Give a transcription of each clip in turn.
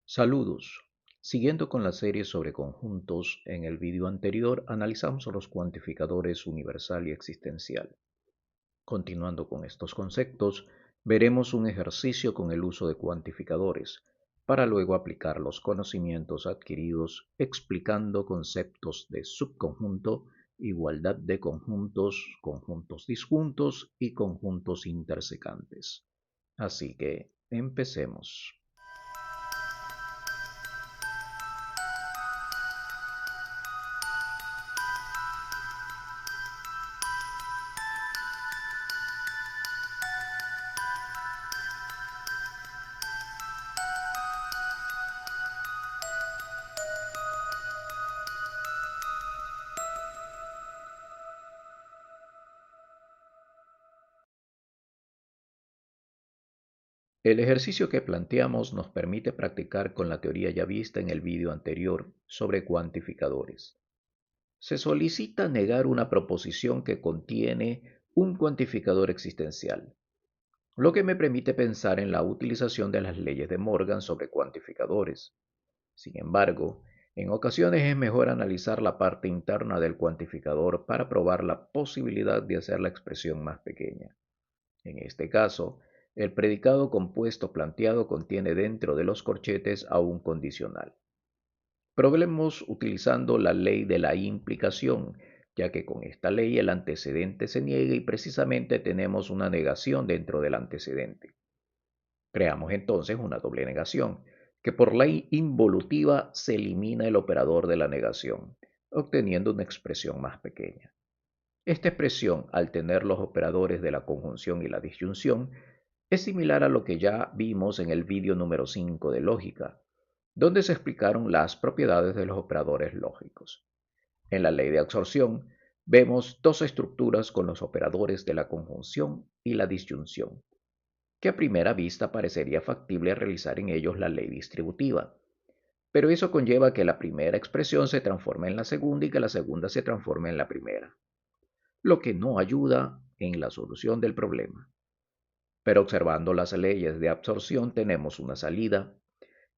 Saludos. Siguiendo con la serie sobre conjuntos, en el vídeo anterior analizamos los cuantificadores universal y existencial. Continuando con estos conceptos, veremos un ejercicio con el uso de cuantificadores, para luego aplicar los conocimientos adquiridos explicando conceptos de subconjunto, igualdad de conjuntos, conjuntos disjuntos y conjuntos intersecantes. Así que, empecemos. El ejercicio que planteamos nos permite practicar con la teoría ya vista en el vídeo anterior sobre cuantificadores. Se solicita negar una proposición que contiene un cuantificador existencial, lo que me permite pensar en la utilización de las leyes de Morgan sobre cuantificadores. Sin embargo, en ocasiones es mejor analizar la parte interna del cuantificador para probar la posibilidad de hacer la expresión más pequeña. En este caso, el predicado compuesto planteado contiene dentro de los corchetes a un condicional. Probemos utilizando la ley de la implicación, ya que con esta ley el antecedente se niega y precisamente tenemos una negación dentro del antecedente. Creamos entonces una doble negación, que por ley involutiva se elimina el operador de la negación, obteniendo una expresión más pequeña. Esta expresión, al tener los operadores de la conjunción y la disyunción, es similar a lo que ya vimos en el vídeo número 5 de lógica, donde se explicaron las propiedades de los operadores lógicos. En la ley de absorción, vemos dos estructuras con los operadores de la conjunción y la disyunción, que a primera vista parecería factible realizar en ellos la ley distributiva, pero eso conlleva que la primera expresión se transforme en la segunda y que la segunda se transforme en la primera, lo que no ayuda en la solución del problema. Pero observando las leyes de absorción tenemos una salida.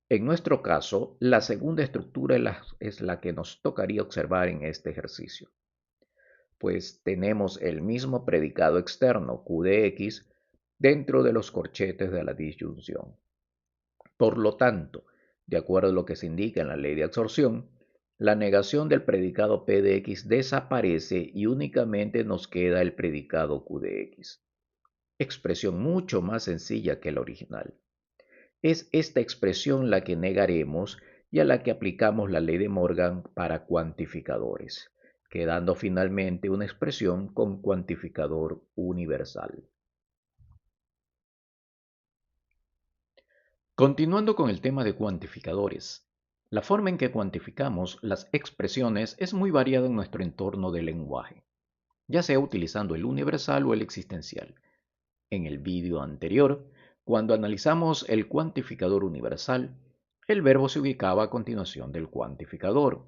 En nuestro caso, la segunda estructura es la que nos tocaría observar en este ejercicio, pues tenemos el mismo predicado externo Q de X dentro de los corchetes de la disyunción. Por lo tanto, de acuerdo a lo que se indica en la ley de absorción, la negación del predicado P de X desaparece y únicamente nos queda el predicado Q de X, expresión mucho más sencilla que la original. Es esta expresión la que negaremos y a la que aplicamos la ley de Morgan para cuantificadores, quedando finalmente una expresión con cuantificador universal. Continuando con el tema de cuantificadores, la forma en que cuantificamos las expresiones es muy variada en nuestro entorno del lenguaje, ya sea utilizando el universal o el existencial. En el vídeo anterior, cuando analizamos el cuantificador universal, el verbo se ubicaba a continuación del cuantificador,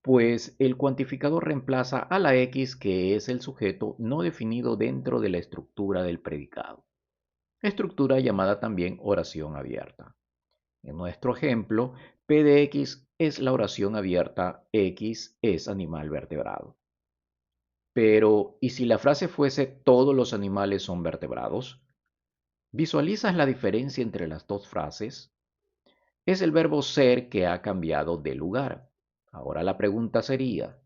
pues el cuantificador reemplaza a la X, que es el sujeto no definido dentro de la estructura del predicado, estructura llamada también oración abierta. En nuestro ejemplo, P de X es la oración abierta X es animal vertebrado. Pero, ¿y si la frase fuese todos los animales son vertebrados? ¿Visualizas la diferencia entre las dos frases? Es el verbo ser que ha cambiado de lugar. Ahora la pregunta sería,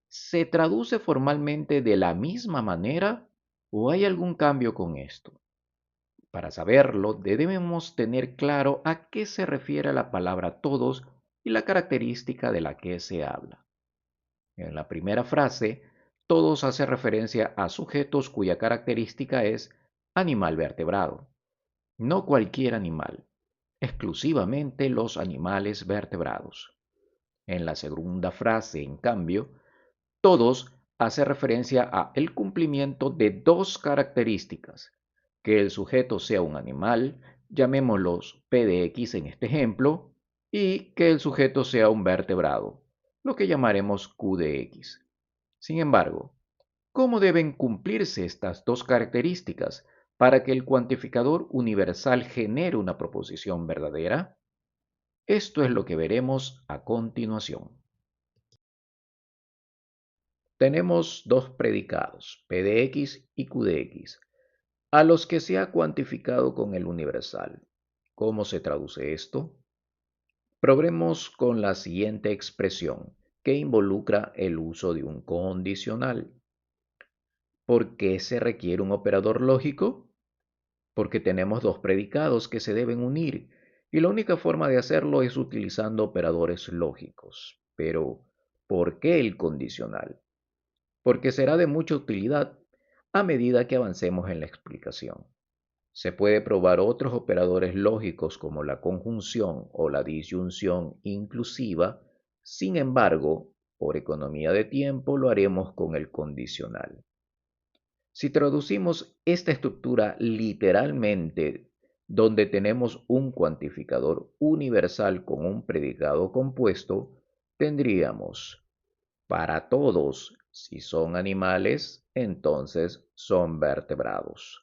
¿se traduce formalmente de la misma manera o hay algún cambio con esto? Para saberlo, debemos tener claro a qué se refiere la palabra todos y la característica de la que se habla. En la primera frase, todos hace referencia a sujetos cuya característica es animal vertebrado. No cualquier animal, exclusivamente los animales vertebrados. En la segunda frase, en cambio, todos hace referencia a el cumplimiento de dos características: que el sujeto sea un animal, llamémoslos P de X en este ejemplo, y que el sujeto sea un vertebrado, lo que llamaremos Q de X. Sin embargo, ¿cómo deben cumplirse estas dos características para que el cuantificador universal genere una proposición verdadera? Esto es lo que veremos a continuación. Tenemos dos predicados, P de x y Q de x, a los que se ha cuantificado con el universal. ¿Cómo se traduce esto? Probemos con la siguiente expresión, que involucra el uso de un condicional. ¿Por qué se requiere un operador lógico? Porque tenemos dos predicados que se deben unir, y la única forma de hacerlo es utilizando operadores lógicos. Pero, ¿por qué el condicional? Porque será de mucha utilidad a medida que avancemos en la explicación. Se puede probar otros operadores lógicos como la conjunción o la disyunción inclusiva. Sin embargo, por economía de tiempo lo haremos con el condicional. Si traducimos esta estructura literalmente, donde tenemos un cuantificador universal con un predicado compuesto, tendríamos: para todos, si son animales, entonces son vertebrados.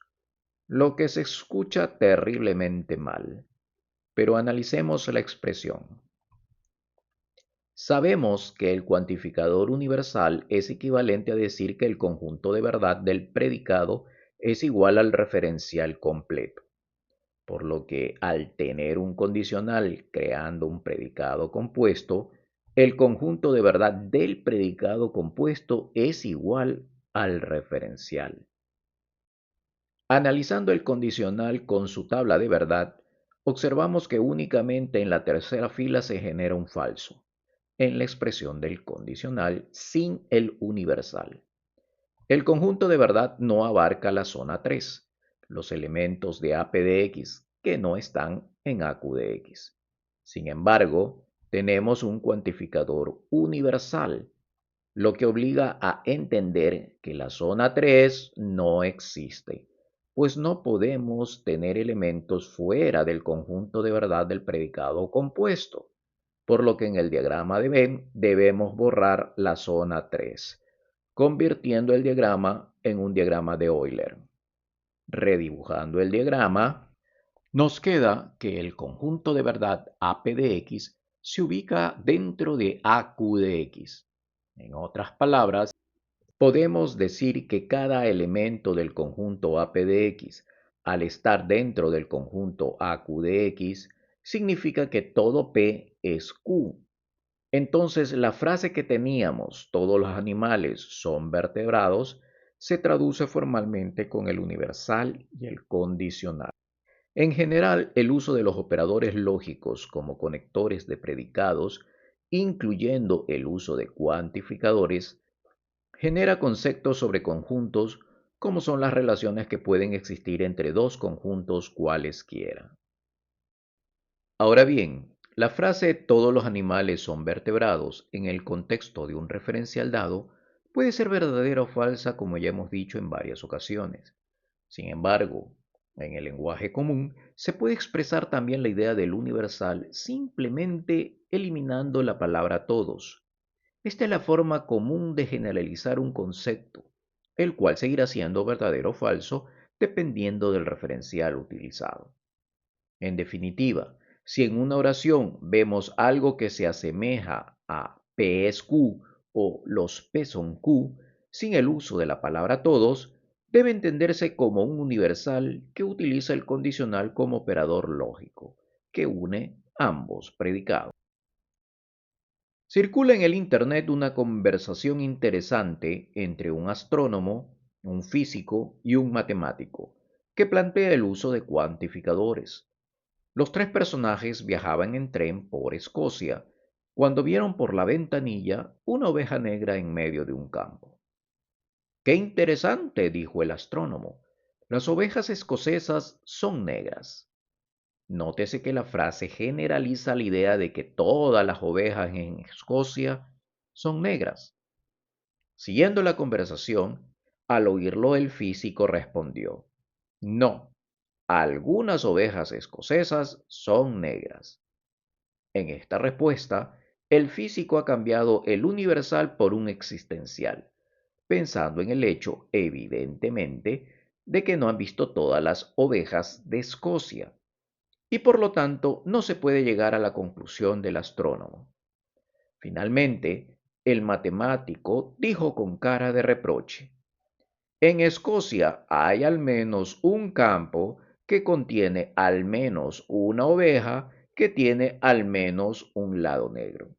Lo que se escucha terriblemente mal, pero analicemos la expresión. Sabemos que el cuantificador universal es equivalente a decir que el conjunto de verdad del predicado es igual al referencial completo, por lo que al tener un condicional creando un predicado compuesto, el conjunto de verdad del predicado compuesto es igual al referencial. Analizando el condicional con su tabla de verdad, observamos que únicamente en la tercera fila se genera un falso, en la expresión del condicional sin el universal. El conjunto de verdad no abarca la zona 3, los elementos de AP de X que no están en AQ de X. Sin embargo, tenemos un cuantificador universal, lo que obliga a entender que la zona 3 no existe, pues no podemos tener elementos fuera del conjunto de verdad del predicado compuesto, por lo que en el diagrama de Venn debemos borrar la zona 3, convirtiendo el diagrama en un diagrama de Euler. Redibujando el diagrama, nos queda que el conjunto de verdad AP de X se ubica dentro de AQ de X. En otras palabras, podemos decir que cada elemento del conjunto AP de X, al estar dentro del conjunto AQ de X, significa que todo P es Q. Entonces, la frase que teníamos, todos los animales son vertebrados, se traduce formalmente con el universal y el condicional. En general, el uso de los operadores lógicos como conectores de predicados, incluyendo el uso de cuantificadores, genera conceptos sobre conjuntos como son las relaciones que pueden existir entre dos conjuntos cualesquiera. Ahora bien, la frase todos los animales son vertebrados en el contexto de un referencial dado puede ser verdadera o falsa, como ya hemos dicho en varias ocasiones. Sin embargo, en el lenguaje común se puede expresar también la idea del universal simplemente eliminando la palabra todos. Esta es la forma común de generalizar un concepto, el cual seguirá siendo verdadero o falso dependiendo del referencial utilizado. En definitiva, si en una oración vemos algo que se asemeja a P es Q o los P son Q, sin el uso de la palabra todos, debe entenderse como un universal que utiliza el condicional como operador lógico, que une ambos predicados. Circula en el Internet una conversación interesante entre un astrónomo, un físico y un matemático, que plantea el uso de cuantificadores. Los tres personajes viajaban en tren por Escocia cuando vieron por la ventanilla una oveja negra en medio de un campo. ¡Qué interesante!, dijo el astrónomo. Las ovejas escocesas son negras. Nótese que la frase generaliza la idea de que todas las ovejas en Escocia son negras. Siguiendo la conversación, al oírlo el físico respondió: no, algunas ovejas escocesas son negras. En esta respuesta, el físico ha cambiado el universal por un existencial, pensando en el hecho, evidentemente, de que no han visto todas las ovejas de Escocia. y por lo tanto no se puede llegar a la conclusión del astrónomo. Finalmente, el matemático dijo con cara de reproche: en Escocia hay al menos un campo que contiene al menos una oveja que tiene al menos un lado negro.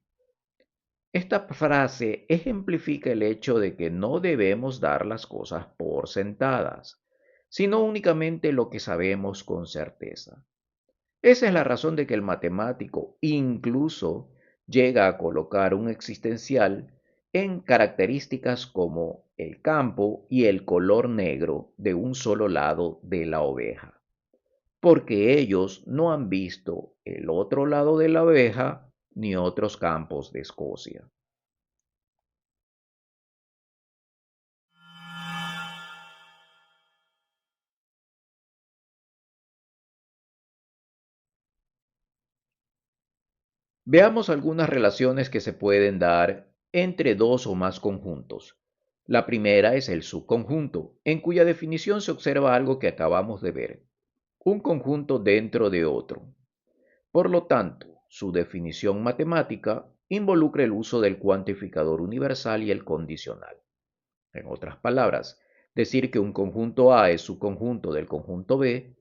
Esta frase ejemplifica el hecho de que no debemos dar las cosas por sentadas, sino únicamente lo que sabemos con certeza. Esa es la razón de que el matemático incluso llega a colocar un existencial en características como el campo y el color negro de un solo lado de la oveja, porque ellos no han visto el otro lado de la oveja ni otros campos de Escocia. Veamos algunas relaciones que se pueden dar entre dos o más conjuntos. La primera es el subconjunto, en cuya definición se observa algo que acabamos de ver: un conjunto dentro de otro. Por lo tanto, su definición matemática involucra el uso del cuantificador universal y el condicional. En otras palabras, decir que un conjunto A es subconjunto del conjunto B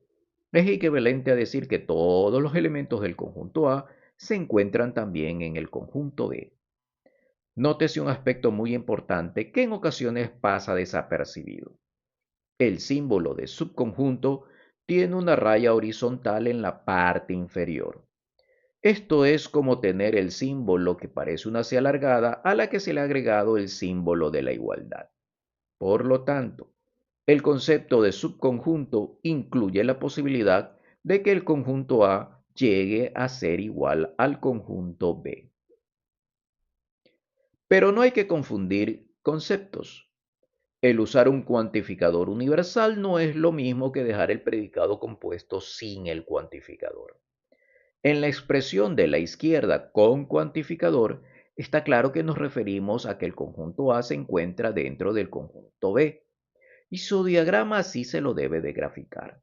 es equivalente a decir que todos los elementos del conjunto A se encuentran también en el conjunto B. Nótese un aspecto muy importante que en ocasiones pasa desapercibido. El símbolo de subconjunto tiene una raya horizontal en la parte inferior. Esto es como tener el símbolo que parece una C alargada a la que se le ha agregado el símbolo de la igualdad. Por lo tanto, el concepto de subconjunto incluye la posibilidad de que el conjunto A llegue a ser igual al conjunto B. Pero no hay que confundir conceptos. El usar un cuantificador universal no es lo mismo que dejar el predicado compuesto sin el cuantificador. En la expresión de la izquierda con cuantificador, está claro que nos referimos a que el conjunto A se encuentra dentro del conjunto B, y su diagrama así se lo debe de graficar.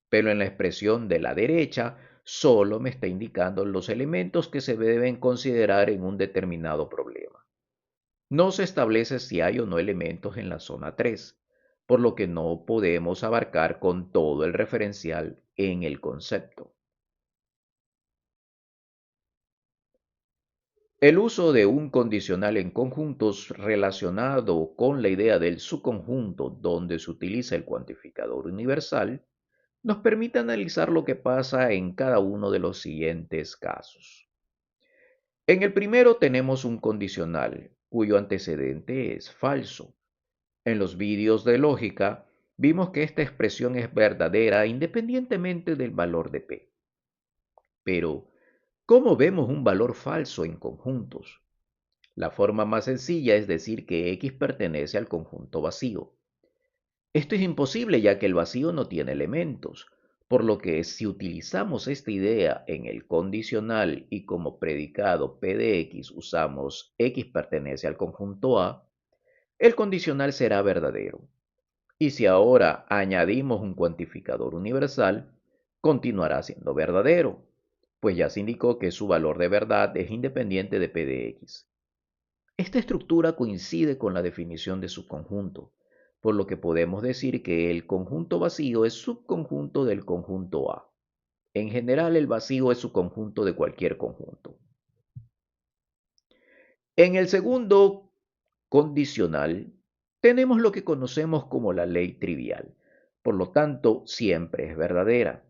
Pero en la expresión de la derecha, solo me está indicando los elementos que se deben considerar en un determinado problema. No se establece si hay o no elementos en la zona 3, por lo que no podemos abarcar con todo el referencial en el concepto. El uso de un condicional en conjuntos relacionado con la idea del subconjunto donde se utiliza el cuantificador universal nos permite analizar lo que pasa en cada uno de los siguientes casos. En el primero tenemos un condicional cuyo antecedente es falso. En los vídeos de lógica vimos que esta expresión es verdadera independientemente del valor de P. Pero, ¿cómo vemos un valor falso en conjuntos? La forma más sencilla es decir que X pertenece al conjunto vacío. Esto es imposible ya que el vacío no tiene elementos, por lo que si utilizamos esta idea en el condicional y como predicado P de X usamos X pertenece al conjunto A, el condicional será verdadero. Y si ahora añadimos un cuantificador universal, continuará siendo verdadero, pues ya se indicó que su valor de verdad es independiente de P de X. Esta estructura coincide con la definición de subconjunto, por lo que podemos decir que el conjunto vacío es subconjunto del conjunto A. En general, el vacío es subconjunto de cualquier conjunto. En el segundo condicional, tenemos lo que conocemos como la ley trivial, por lo tanto, siempre es verdadera.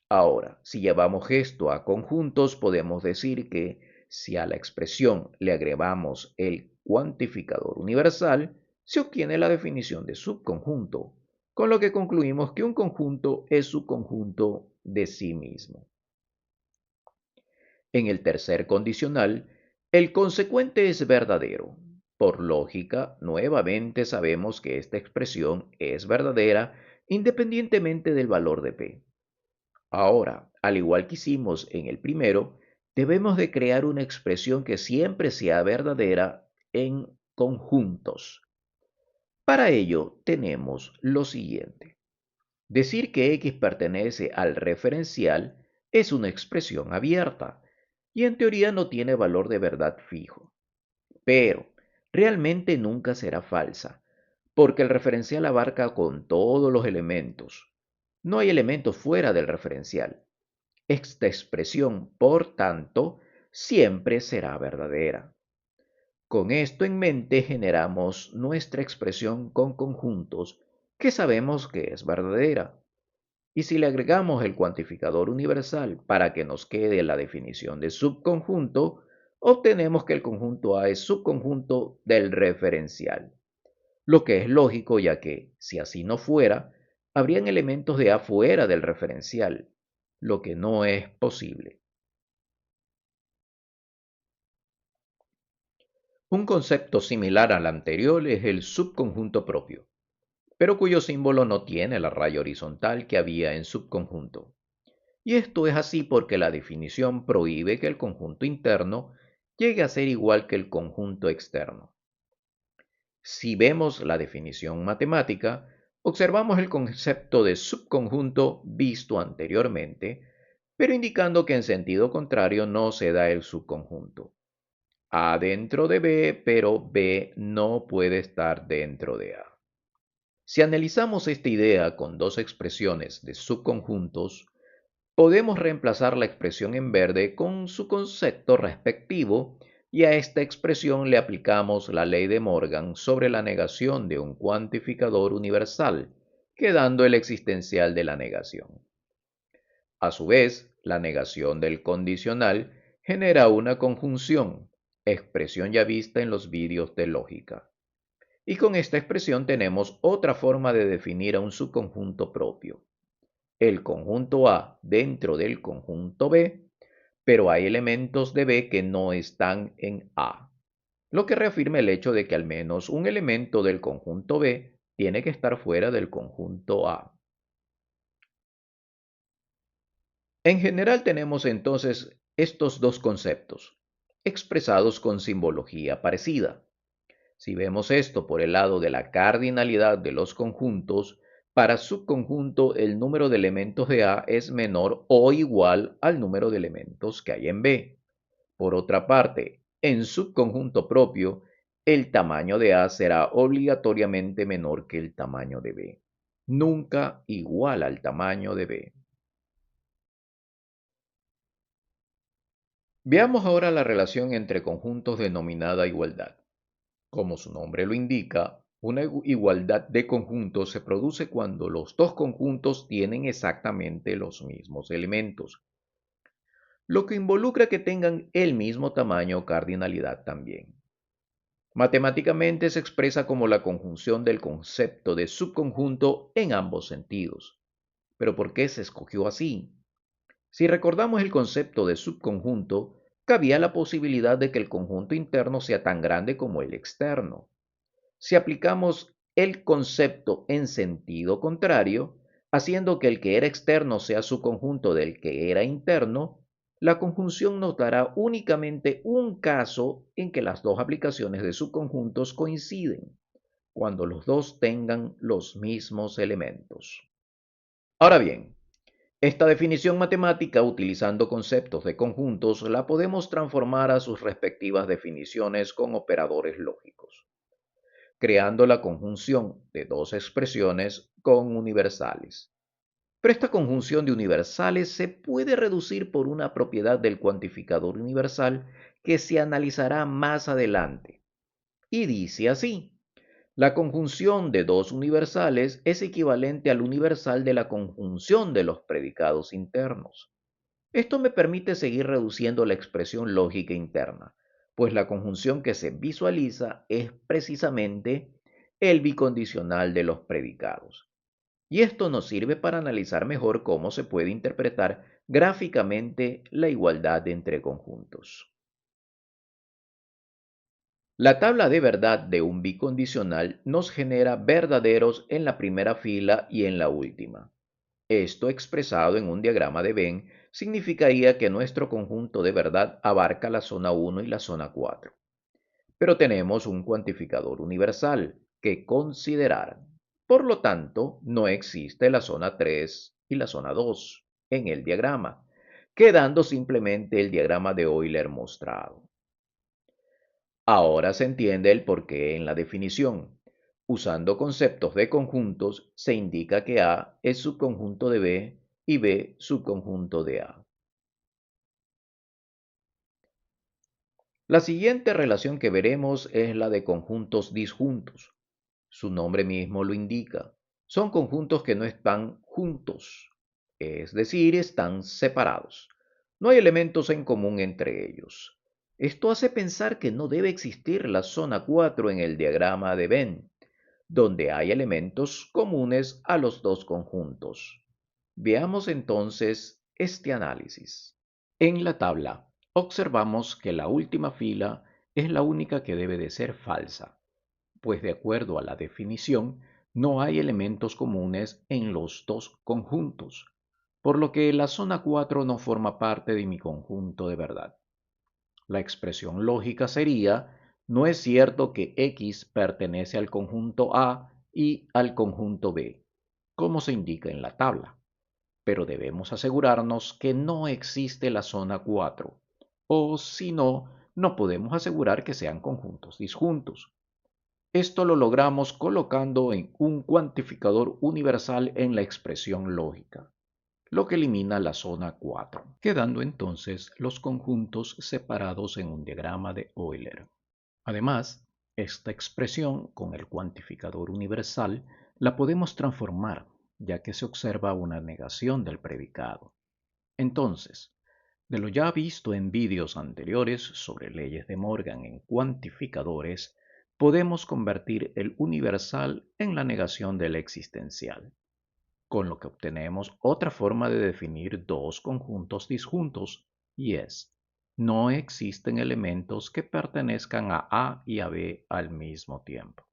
Ahora, si llevamos esto a conjuntos, podemos decir que si a la expresión le agregamos el cuantificador universal, se obtiene la definición de subconjunto, con lo que concluimos que un conjunto es subconjunto de sí mismo. En el tercer condicional, el consecuente es verdadero. Por lógica, nuevamente sabemos que esta expresión es verdadera independientemente del valor de P. Ahora, al igual que hicimos en el primero, debemos de crear una expresión que siempre sea verdadera en conjuntos. Para ello tenemos lo siguiente: decir que X pertenece al referencial es una expresión abierta y en teoría no tiene valor de verdad fijo, pero realmente nunca será falsa, porque el referencial abarca con todos los elementos. No hay elementos fuera del referencial. Esta expresión, por tanto, siempre será verdadera. Con esto en mente generamos nuestra expresión con conjuntos que sabemos que es verdadera. Y si le agregamos el cuantificador universal para que nos quede la definición de subconjunto, obtenemos que el conjunto A es subconjunto del referencial. Lo que es lógico, ya que, si así no fuera, habrían elementos de A fuera del referencial, lo que no es posible. Un concepto similar al anterior es el subconjunto propio, pero cuyo símbolo no tiene la raya horizontal que había en subconjunto. Y esto es así porque la definición prohíbe que el conjunto interno llegue a ser igual que el conjunto externo. Si vemos la definición matemática, observamos el concepto de subconjunto visto anteriormente, pero indicando que en sentido contrario no se da el subconjunto. A dentro de B, pero B no puede estar dentro de A. Si analizamos esta idea con dos expresiones de subconjuntos, podemos reemplazar la expresión en verde con su concepto respectivo y a esta expresión le aplicamos la ley de Morgan sobre la negación de un cuantificador universal, quedando el existencial de la negación. A su vez, la negación del condicional genera una conjunción, expresión ya vista en los vídeos de lógica. Y con esta expresión tenemos otra forma de definir a un subconjunto propio. El conjunto A dentro del conjunto B, pero hay elementos de B que no están en A, lo que reafirma el hecho de que al menos un elemento del conjunto B tiene que estar fuera del conjunto A. En general tenemos entonces estos dos conceptos, expresados con simbología parecida. Si vemos esto por el lado de la cardinalidad de los conjuntos, para subconjunto el número de elementos de A es menor o igual al número de elementos que hay en B. Por otra parte, en subconjunto propio, el tamaño de A será obligatoriamente menor que el tamaño de B, nunca igual al tamaño de B. Veamos ahora la relación entre conjuntos denominada igualdad. Como su nombre lo indica, una igualdad de conjuntos se produce cuando los dos conjuntos tienen exactamente los mismos elementos, lo que involucra que tengan el mismo tamaño o cardinalidad también. Matemáticamente se expresa como la conjunción del concepto de subconjunto en ambos sentidos. ¿Pero por qué se escogió así? Si recordamos el concepto de subconjunto, cabía la posibilidad de que el conjunto interno sea tan grande como el externo. Si aplicamos el concepto en sentido contrario, haciendo que el que era externo sea subconjunto del que era interno, la conjunción nos dará únicamente un caso en que las dos aplicaciones de subconjuntos coinciden, cuando los dos tengan los mismos elementos. Ahora bien, esta definición matemática utilizando conceptos de conjuntos la podemos transformar a sus respectivas definiciones con operadores lógicos, creando la conjunción de dos expresiones con universales. Pero esta conjunción de universales se puede reducir por una propiedad del cuantificador universal que se analizará más adelante. Y dice así: la conjunción de dos universales es equivalente al universal de la conjunción de los predicados internos. Esto me permite seguir reduciendo la expresión lógica interna, pues la conjunción que se visualiza es precisamente el bicondicional de los predicados. Y esto nos sirve para analizar mejor cómo se puede interpretar gráficamente la igualdad entre conjuntos. La tabla de verdad de un bicondicional nos genera verdaderos en la primera fila y en la última. Esto expresado en un diagrama de Venn significaría que nuestro conjunto de verdad abarca la zona 1 y la zona 4. Pero tenemos un cuantificador universal que considerar. Por lo tanto, no existe la zona 3 y la zona 2 en el diagrama, quedando simplemente el diagrama de Euler mostrado. Ahora se entiende el porqué en la definición. Usando conceptos de conjuntos, se indica que A es subconjunto de B y B subconjunto de A. La siguiente relación que veremos es la de conjuntos disjuntos. Su nombre mismo lo indica. Son conjuntos que no están juntos, es decir, están separados. No hay elementos en común entre ellos. Esto hace pensar que no debe existir la zona 4 en el diagrama de Venn, donde hay elementos comunes a los dos conjuntos. Veamos entonces este análisis. En la tabla, observamos que la última fila es la única que debe de ser falsa, pues de acuerdo a la definición, no hay elementos comunes en los dos conjuntos, por lo que la zona 4 no forma parte de mi conjunto de verdad. La expresión lógica sería: no es cierto que X pertenece al conjunto A y al conjunto B, como se indica en la tabla, pero debemos asegurarnos que no existe la zona 4, o si no, no podemos asegurar que sean conjuntos disjuntos. Esto lo logramos colocando en un cuantificador universal en la expresión lógica, lo que elimina la zona 4, quedando entonces los conjuntos separados en un diagrama de Euler. Además, esta expresión con el cuantificador universal la podemos transformar, ya que se observa una negación del predicado. Entonces, de lo ya visto en vídeos anteriores sobre leyes de Morgan en cuantificadores, podemos convertir el universal en la negación del existencial, con lo que obtenemos otra forma de definir dos conjuntos disjuntos, y es: no existen elementos que pertenezcan a A y a B al mismo tiempo.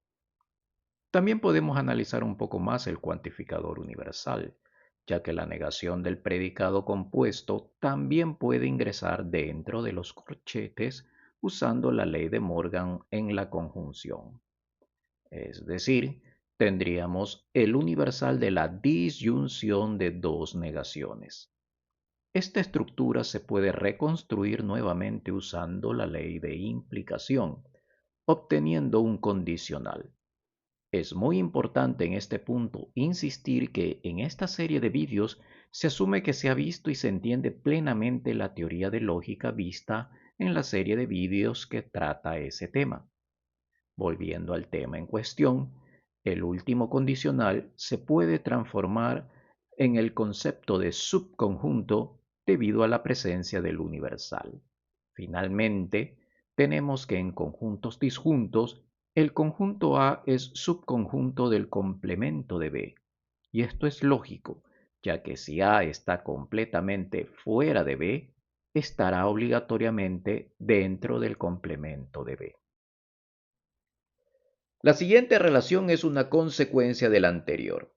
También podemos analizar un poco más el cuantificador universal, ya que la negación del predicado compuesto también puede ingresar dentro de los corchetes usando la ley de Morgan en la conjunción. Es decir, tendríamos el universal de la disyunción de dos negaciones. Esta estructura se puede reconstruir nuevamente usando la ley de implicación, obteniendo un condicional. Es muy importante en este punto insistir que en esta serie de vídeos se asume que se ha visto y se entiende plenamente la teoría de lógica vista en la serie de vídeos que trata ese tema. Volviendo al tema en cuestión, el último condicional se puede transformar en el concepto de subconjunto debido a la presencia del universal. Finalmente, tenemos que en conjuntos disjuntos, el conjunto A es subconjunto del complemento de B. Y esto es lógico, ya que si A está completamente fuera de B, estará obligatoriamente dentro del complemento de B. La siguiente relación es una consecuencia de la anterior.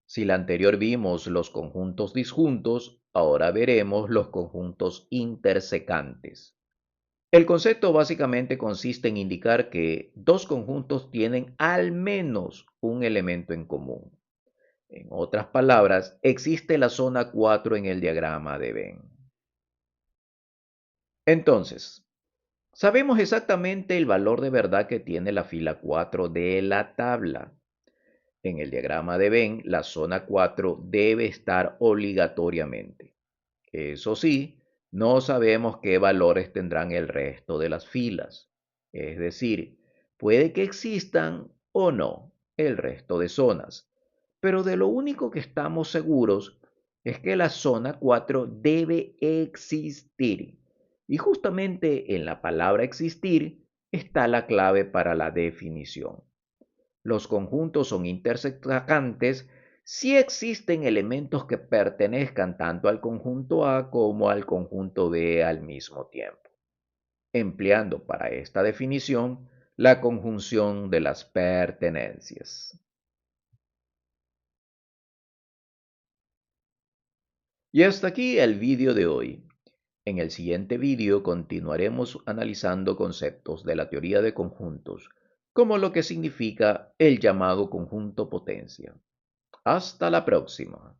Si la anterior vimos los conjuntos disjuntos, ahora veremos los conjuntos intersecantes. El concepto básicamente consiste en indicar que dos conjuntos tienen al menos un elemento en común. En otras palabras, existe la zona 4 en el diagrama de Venn. Entonces, sabemos exactamente el valor de verdad que tiene la fila 4 de la tabla. En el diagrama de Venn, la zona 4 debe estar obligatoriamente. Eso sí, no sabemos qué valores tendrán el resto de las filas. Es decir, puede que existan o no el resto de zonas. Pero de lo único que estamos seguros es que la zona 4 debe existir. Y justamente en la palabra existir está la clave para la definición. Los conjuntos son intersecantes si existen elementos que pertenezcan tanto al conjunto A como al conjunto B al mismo tiempo, empleando para esta definición la conjunción de las pertenencias. Y hasta aquí el vídeo de hoy. En el siguiente vídeo continuaremos analizando conceptos de la teoría de conjuntos, como lo que significa el llamado conjunto potencia. Hasta la próxima.